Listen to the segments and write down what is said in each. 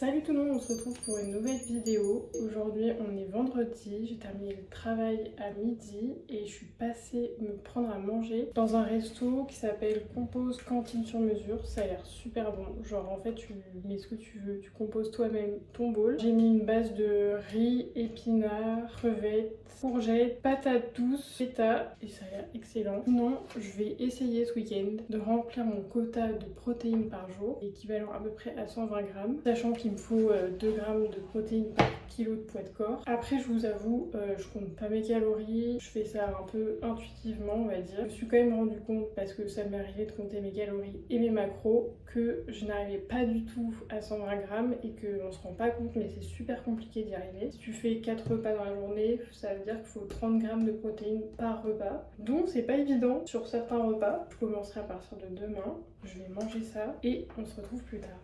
Salut tout le monde, on se retrouve pour une nouvelle vidéo. Aujourd'hui on est vendredi, j'ai terminé le travail à midi et je suis passée me prendre à manger dans un resto qui s'appelle Compose Cantine sur mesure. Ça a l'air super bon, genre en fait tu mets ce que tu veux, tu composes toi-même ton bowl. J'ai mis une base de riz, épinards, crevettes, courgettes, patates douces, feta et ça a l'air excellent. Sinon je vais essayer ce week-end de remplir mon quota de protéines par jour, équivalent à peu près à 120 grammes, sachant qu'il me faut 2 grammes de protéines par kilo de poids de corps. Après je vous avoue, je compte pas mes calories, je fais ça un peu intuitivement on va dire. Je me suis quand même rendu compte, parce que ça m'est arrivé de compter mes calories et mes macros, que je n'arrivais pas du tout à 120 grammes et qu'on se rend pas compte, mais c'est super compliqué d'y arriver. Si tu fais 4 repas dans la journée, ça veut dire qu'il faut 30 grammes de protéines par repas. Donc c'est pas évident sur certains repas. Je commencerai à partir de demain, je vais manger ça et on se retrouve plus tard.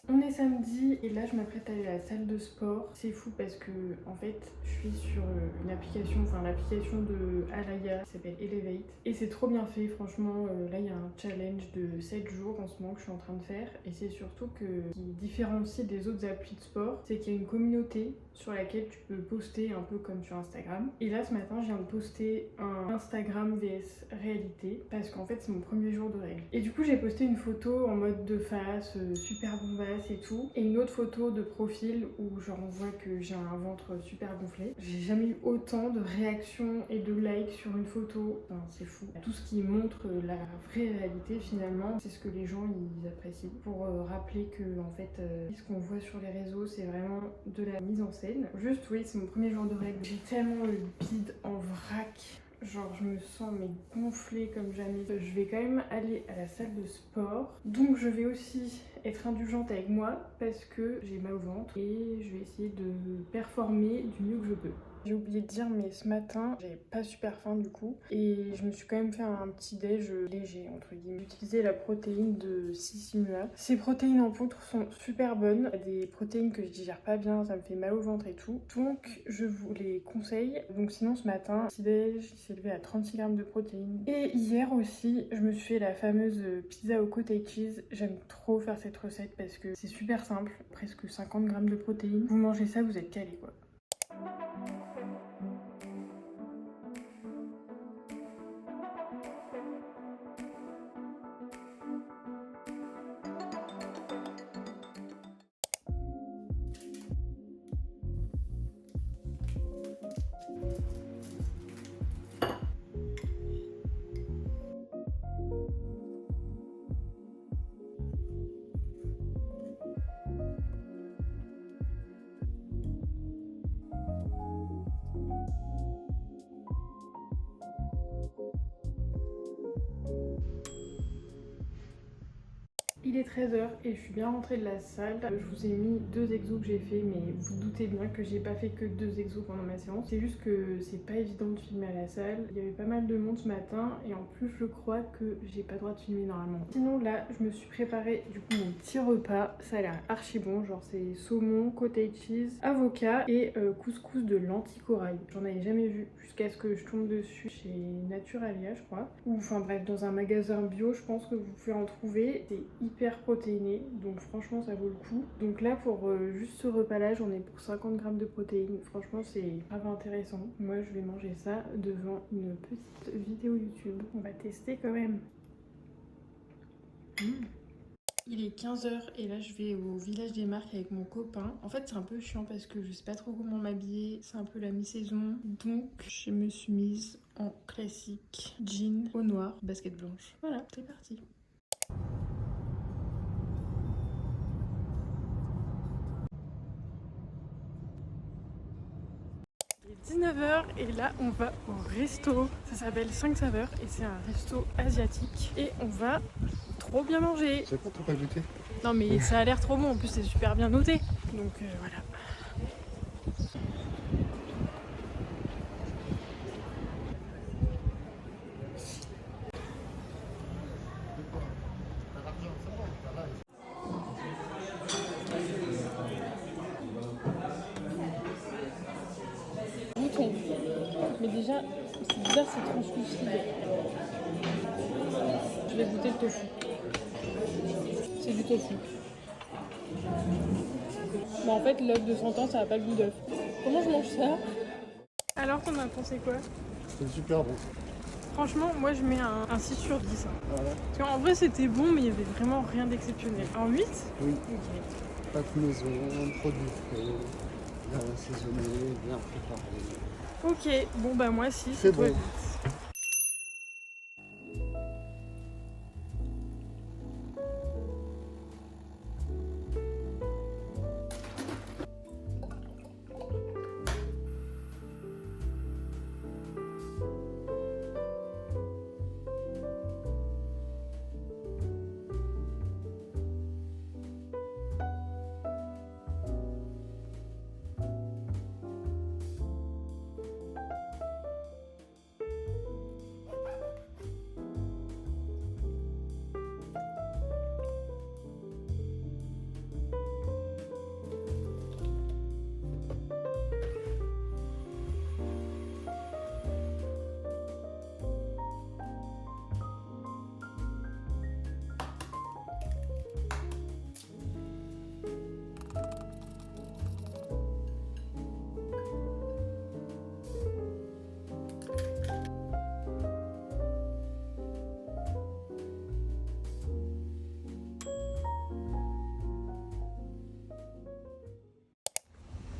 On est samedi et là je m'apprête à aller à la salle de sport. C'est fou parce que en fait je suis sur une application, enfin l'application de Alaya qui s'appelle Elevate. Et c'est trop bien fait franchement. Là il y a un challenge de 7 jours en ce moment que je suis en train de faire. Et c'est surtout que ce qui différencie des autres applis de sport, c'est qu'il y a une communauté sur laquelle tu peux poster un peu comme sur Instagram. Et là ce matin je viens de poster un Instagram vs réalité parce qu'en fait c'est mon premier jour de règle. Et du coup j'ai posté une photo en mode de face, super bombasse et tout, et une autre photo de profil où genre on voit que j'ai un ventre super gonflé. J'ai jamais eu autant de réactions et de likes sur une photo, enfin, c'est fou. Tout ce qui montre la vraie réalité finalement, c'est ce que les gens ils apprécient. Pour rappeler que en fait ce qu'on voit sur les réseaux c'est vraiment de la mise en scène. Juste oui, c'est mon premier jour de règle, j'ai tellement le bide en vrac. Genre je me sens mais gonflée comme jamais. Je vais quand même aller à la salle de sport. Donc je vais aussi être indulgente avec moi parce que j'ai mal au ventre. Et je vais essayer de performer du mieux que je peux. J'ai oublié de dire mais ce matin j'avais pas super faim du coup. Et je me suis quand même fait un petit déj léger entre guillemets. J'ai utilisé la protéine de Sissimua. Ces protéines en poudre sont super bonnes. Il y a des protéines que je digère pas bien, ça me fait mal au ventre et tout. Donc je vous les conseille. Donc sinon ce matin, petit déj, il s'est élevé à 36 grammes de protéines. Et hier aussi, je me suis fait la fameuse pizza au cottage cheese. J'aime trop faire cette recette parce que c'est super simple, presque 50 grammes de protéines. Vous mangez ça, vous êtes calé quoi. il est 13h et je suis bien rentrée de la salle. Je vous ai mis 2 exos que j'ai fait, mais vous doutez bien que j'ai pas fait que 2 exos pendant ma séance. C'est juste que c'est pas évident de filmer à la salle. Il y avait pas mal de monde ce matin et en plus je crois que j'ai pas le droit de filmer normalement. Sinon là, je me suis préparé du coup mon petit repas. Ça a l'air archi bon, genre c'est saumon, cottage cheese, avocat et couscous de lentilles corail. J'en avais jamais vu jusqu'à ce que je tombe dessus chez Naturalia je crois. Ou enfin bref, dans un magasin bio je pense que vous pouvez en trouver. C'est hyper protéiné, donc franchement ça vaut le coup. Donc là pour juste ce repas là, j'en ai pour 50 grammes de protéines. Franchement c'est grave intéressant. Moi je vais manger ça devant une petite vidéo YouTube. On va tester quand même. Il est 15h et là je vais au village des marques avec mon copain. En fait c'est un peu chiant parce que je sais pas trop comment m'habiller, c'est un peu la mi-saison. Donc je me suis mise en classique jean au noir, basket blanche. Voilà, c'est parti. Il est 19h et là on va au resto. Ça s'appelle 5 saveurs et c'est un resto asiatique. Et on va trop bien manger. C'est pas trop pas goûté. Non mais ça a l'air trop bon, en plus c'est super bien noté. Donc voilà. Nickel. Mais déjà, c'est bizarre, c'est translucide. Je vais goûter le tofu. C'est du tofu. Bon, en fait, l'œuf de 100 ans, ça n'a pas le goût d'œuf. Comment je mange ça? Alors, t'en as pensé quoi? C'est super bon. Franchement, moi je mets un 6 sur 10. Voilà. Parce qu'en vrai, c'était bon, mais il n'y avait vraiment rien d'exceptionnel. En 8? Oui. Ok. Pâte maison, produits frais, bien assaisonné, bien préparé. Ok, bon bah moi 6. C'est bon. 8.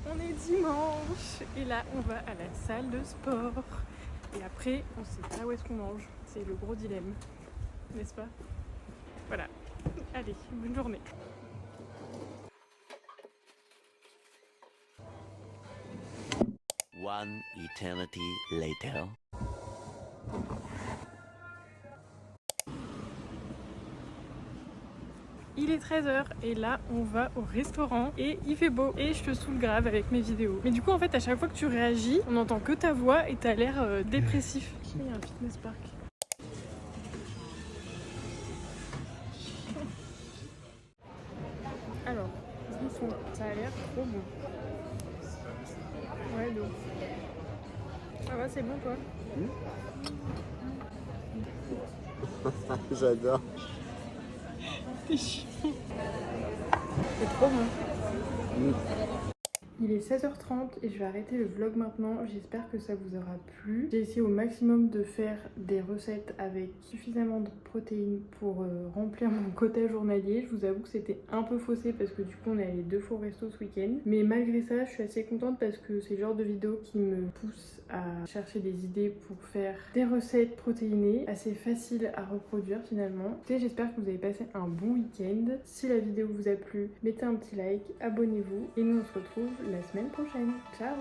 On est dimanche et là on va à la salle de sport. Et après on sait pas où est-ce qu'on mange. C'est le gros dilemme, n'est-ce pas? Voilà. Allez, bonne journée. One eternity later. Il est 13h et là on va au restaurant et il fait beau et je te saoule grave avec mes vidéos. Mais du coup en fait à chaque fois que tu réagis, on n'entend que ta voix et t'as l'air dépressif. Il y a un fitness park. Alors, ça a l'air trop bon. Ouais, donc. Ça va, c'est bon toi? J'adore. C'est chiant. C'est trop bon. Il est 16h30 et je vais arrêter le vlog maintenant. J'espère que ça vous aura plu. J'ai essayé au maximum de faire des recettes avec suffisamment de protéines pour remplir mon quota journalier. Je vous avoue que c'était un peu faussé parce que du coup on est allé 2 fois au resto ce week-end. Mais malgré ça, je suis assez contente parce que c'est le genre de vidéo qui me pousse à chercher des idées pour faire des recettes protéinées assez faciles à reproduire finalement. Et j'espère que vous avez passé un bon week-end. Si la vidéo vous a plu, mettez un petit like, abonnez-vous et nous on se retrouve la semaine prochaine. Ciao!